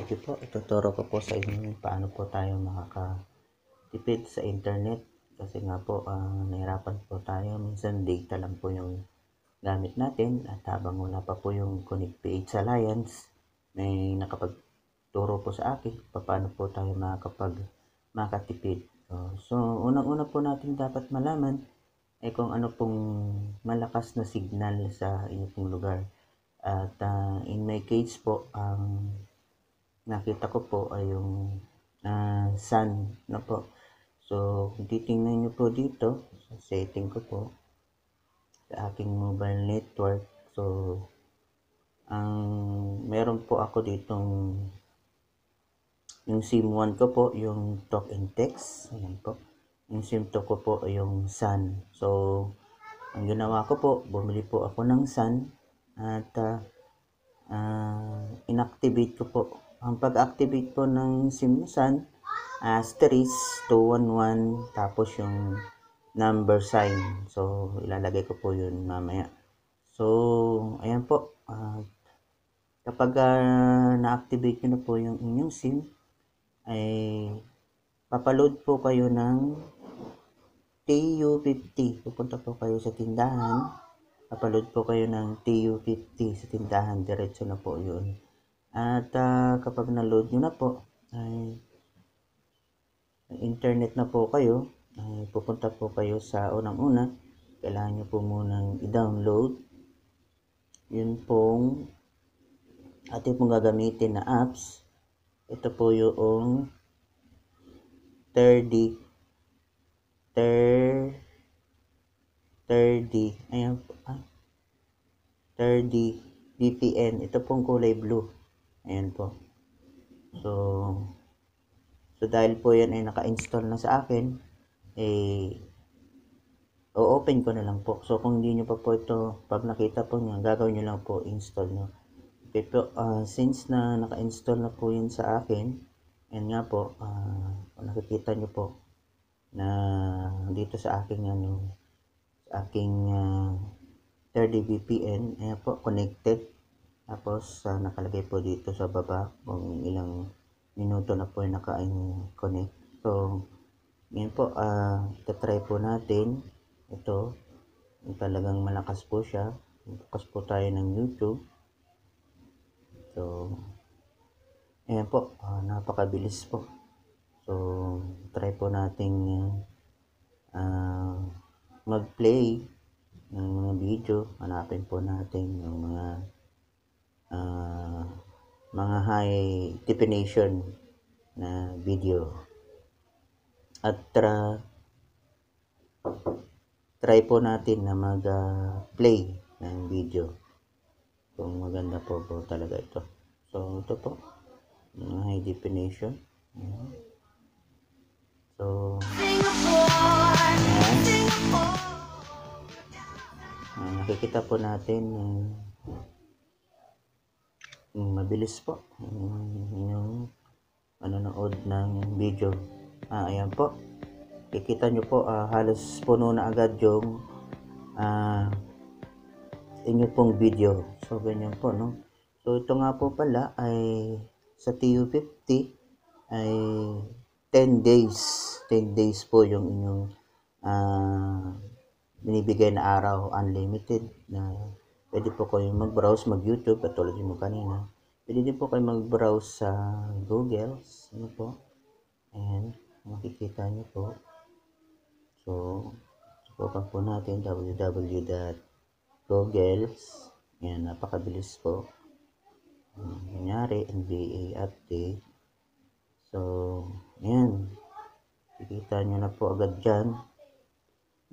Okay po, ituturo ko po sa inyo paano po tayo makakatipid sa internet. Kasi nga po, nahirapan po tayo. Minsan data lang po yung gamit natin. At habang wala pa po yung Connect PH Alliance, may nakapagturo po sa akin paano po tayo makatipid. So, unang-una po natin dapat malaman ay kung ano pong malakas na signal sa inyong pong lugar. At in my case po, ang nakita ko po ay yung sun na po. So, kung titingnan nyo po dito, sa setting ko po, sa aking mobile network, so, meron po ako ditong, yung SIM 1 ko po, yung talk and text, ayan po. Yung SIM 2 ko po, yung sun. So, ang ginawa ko po, bumili po ako ng sun, at inactivate ko po. Ang pag-activate po ng SIM sun, asterisk 211 tapos yung number sign. So, ilalagay ko po yun mamaya. So, ayan po. Kapag na-activate nyo na po yung inyong SIM, ay papaload po kayo ng TU50. Pupunta po kayo sa tindahan. Papaload po kayo ng TU50 sa tindahan. Diretso na po yun. At kapag na-load nyo na po, ay internet na po kayo, ay pupunta po kayo sa unang-una. Kailangan nyo po munang i-download yun pong ating pong gagamitin na apps. Ito po yung 30 ayan po, 30 VPN. Ito pong kulay blue. Ayan po. So dahil po yan ay naka-install na sa akin, o-open ko na lang po. So kung hindi nyo pa po ito, pag nakita po nyo, gagawin nyo lang po, install nyo. Okay po, since na naka-install na po yun sa akin, yan nga po, kung nakikita nyo po, na dito sa aking sa aking 30 VPN, ayan po, connected. Tapos nakalagay po dito sa baba kung ilang minuto na po yung naka-connect. So, ngayon po, itatry po natin ito. Talagang malakas po siya. Bukas po tayo ng YouTube. So, ayan po, napakabilis po. So, try po nating mag-play ng mga video. Hanapin po natin yung mga high definition na video. At try po natin na mag-play ng video. Kung maganda po talaga ito. So, ito po. High definition. So, nakikita po natin mabilis po yung manonood ng video. Ayan po. Kikita nyo po, halos puno na agad yung inyo pong video. So, ganyan po, no? So, ito nga po pala ay sa TU50 ay 10 days. 10 days po yung inyong binibigay na araw, unlimited, na pwede po kayong mag-browse, mag-YouTube, katulad mo kanina. Pwede din po kayo mag-browse sa Google. Ano po? Ayan, makikita nyo po. So, subukan po natin www.googles. Ayan, napakabilis po. Nangyari, NBA update. So, ayan. Kikita nyo na po agad dyan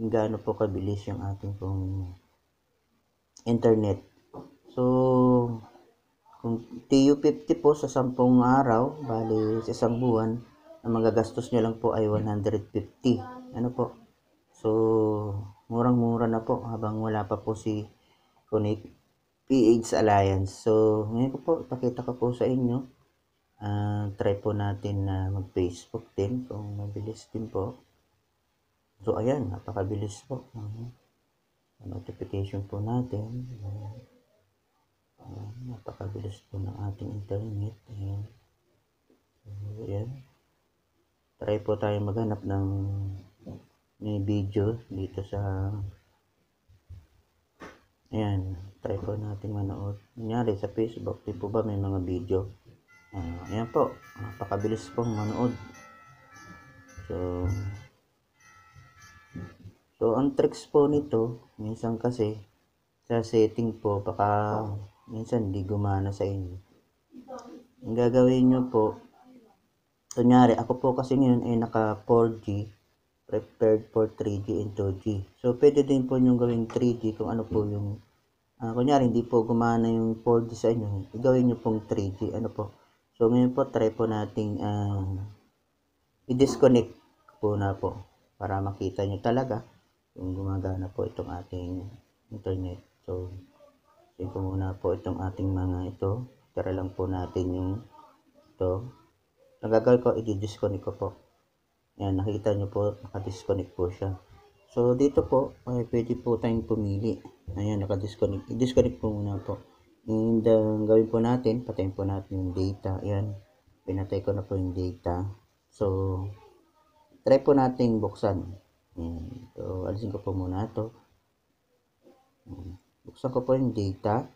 kung gaano po kabilis yung ating pong internet. So, kung TU50 po sa 10 araw, bali sa isang buwan, ang magagastos nyo lang po ay 150. Ano po? So, murang-mura na po habang wala pa po si Connect PH Alliance. So, ngayon ko po, ipakita ko po sa inyo. Try po natin na mag-Facebook din kung mabilis din po. So, ayan, napakabilis po. Notification po natin. Napakabilis po ng ating internet. Ayan. try po tayo maghanap ng may video dito sa, ayan, try po natin manood. Kunyari sa Facebook, di po ba may mga video? Ayan po, napakabilis pong manood. So ang tricks po nito, minsan kasi sa setting po, baka minsan di gumana sa inyo. Ang gagawin nyo po, kunyari ako po kasi ngayon ay naka 4G, prepared for 3G and 2G. So pwede din po yung gawing 3G kung ano po yung, kunyari hindi po gumana yung 4G sa inyo, gawin nyo pong 3G, ano po. So ngayon po, try po nating i-disconnect po na po para makita nyo talaga kung gumagana po itong ating internet. So check ko muna po itong ating mga ito. Tara lang po natin yung ito. Ang gagawin ko, i-disconnect ko po. Ayan, nakita nyo po, naka-disconnect po siya. So dito po, ay pwede po tayong pumili. Ayan, naka-disconnect. I-disconnect po muna po. And gawin po natin, patayin po natin yung data. Ayan, pinatay ko na po yung data. So try po nating buksan. Ayan. So alisin ko po muna ito. Buksan ko po yung data.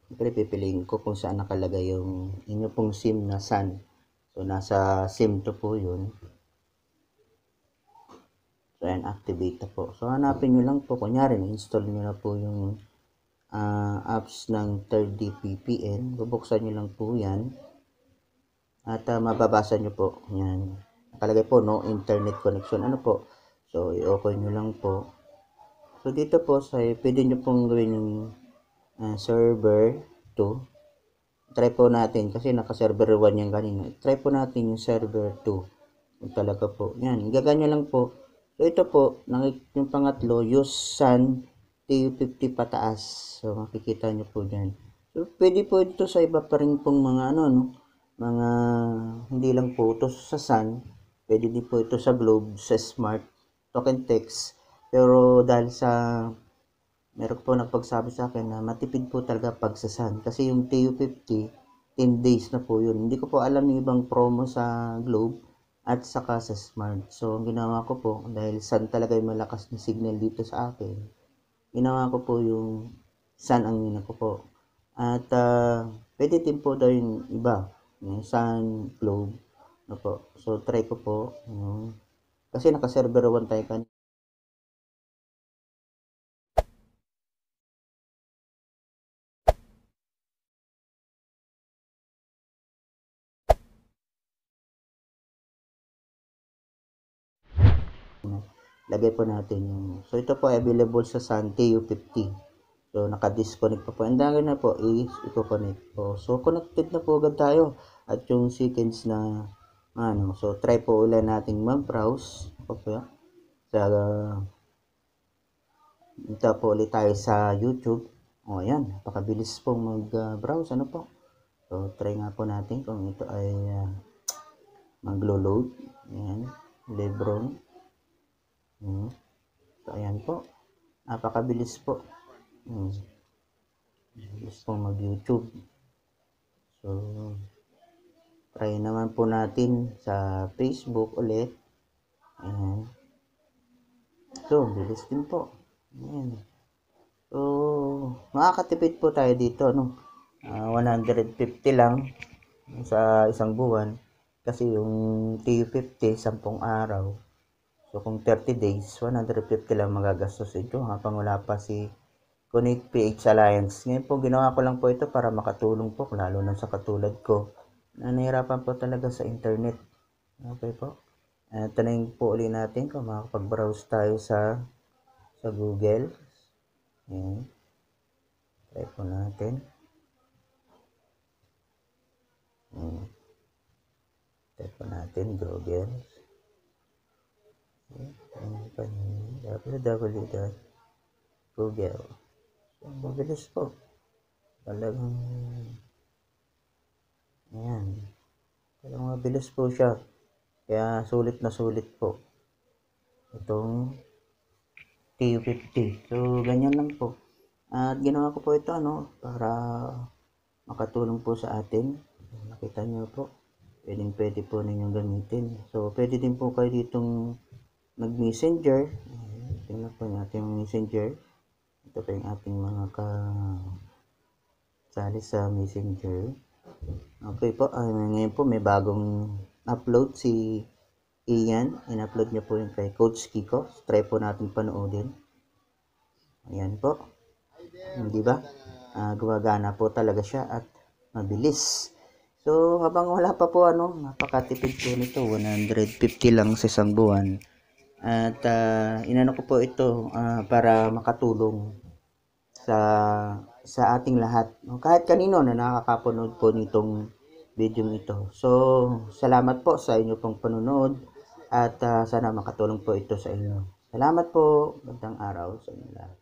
Siyempre pipiliin ko kung saan nakalagay yung inyo pong SIM na SAN. So nasa SIM to po yun. So ayan, activate na po. So hanapin nyo lang po, kunyari na-install nyo na po yung apps ng 3D VPN. Bubuksan nyo lang po yan. At mababasa nyo po. Yan. Nakalagay po, no internet connection. Ano po? So i-open nyo lang po. So dito po, pwede nyo pong gawin yung server 2. Try po natin, kasi naka-server 1 yan kanina. Try po natin yung server 2. Kung talaga po. Yan, gaganyan lang po. So ito po, yung pangatlo, use SAN TU50 pataas. So makikita nyo po dyan. So pwede po ito sa iba pa rin pong mga mga hindi lang po ito sa SAN. Pwede din po ito sa Globe, sa Smart, Token Text. Pero dahil sa meron po nagpagsabi sa akin na matipid po talaga pag sa SAN. Kasi yung TU50, 10 days na po yun. Hindi ko po alam yung ibang promo sa Globe at saka sa Smart. So, ang ginawa ko po, dahil SAN talaga yung malakas na signal dito sa akin, ginawa ko po yung SAN ang ginawa ko po. At pwede din po daw yung iba, yung SAN, Globe. No po. So, try ko po. Kasi naka-server 1 tayo kanina. Lagay po natin yung, so ito po ay available sa SAN TU50. So naka-disconnect pa po. And dahil na po is i-connect po. So connected na po agad tayo. At yung seconds na so try po ulit nating mag-browse. Sa dito po ulit tayo sa YouTube. O ayan, napakabilis pong mag-browse. Ano po? So try nga po natin kung ito ay maglo-load. Ayan, Lebron. So ayan po, napakabilis po. Bilis po mag-YouTube. So try naman po natin sa Facebook ulit. Ayan. So bilis din po. Ayan. So makakatipid po tayo dito, 150 lang sa isang buwan. Kasi yung T50 10 araw. So kung 30 days, 150 lang magagastos ito habang wala pa si Connect PH Alliance. Ngayon po, ginawa ko lang po ito para makatulong po, lalo na sa katulad ko na nahirapan po talaga sa internet. Okay po. Tanayin po ulit natin kung makapag-browse tayo sa Google. Ayan. Try po natin. Ayan. Try po natin Google. Google. Mabilis po. Talagang ayan. Talagang mabilis po siya. Kaya sulit na sulit po itong TU50. So ganyan lang po. At ginawa ko po ito para makatulong po sa atin. Nakita niyo po. pwede po ninyong gamitin. So, pwede din po kayo ditong mag-messenger. Tingnan po natin yung messenger. Ito po yung ating mga kasali sa messenger. Okay po, ngayon po may bagong upload si Ian. In-upload niya po yung kay Coach Kiko. Try po natin panoodin. Ayan po. Hindi ba? Gumagana po talaga siya at mabilis. So, habang wala pa po napakatipid po nito. 150 lang sa isang buwan. At inano ko po ito para makatulong sa ating lahat. Kahit kanino na nakakapanood po nitong video ito. So, salamat po sa inyo pong panonood at sana makatulong po ito sa inyo. Salamat po. Magandang araw sa inyo lahat.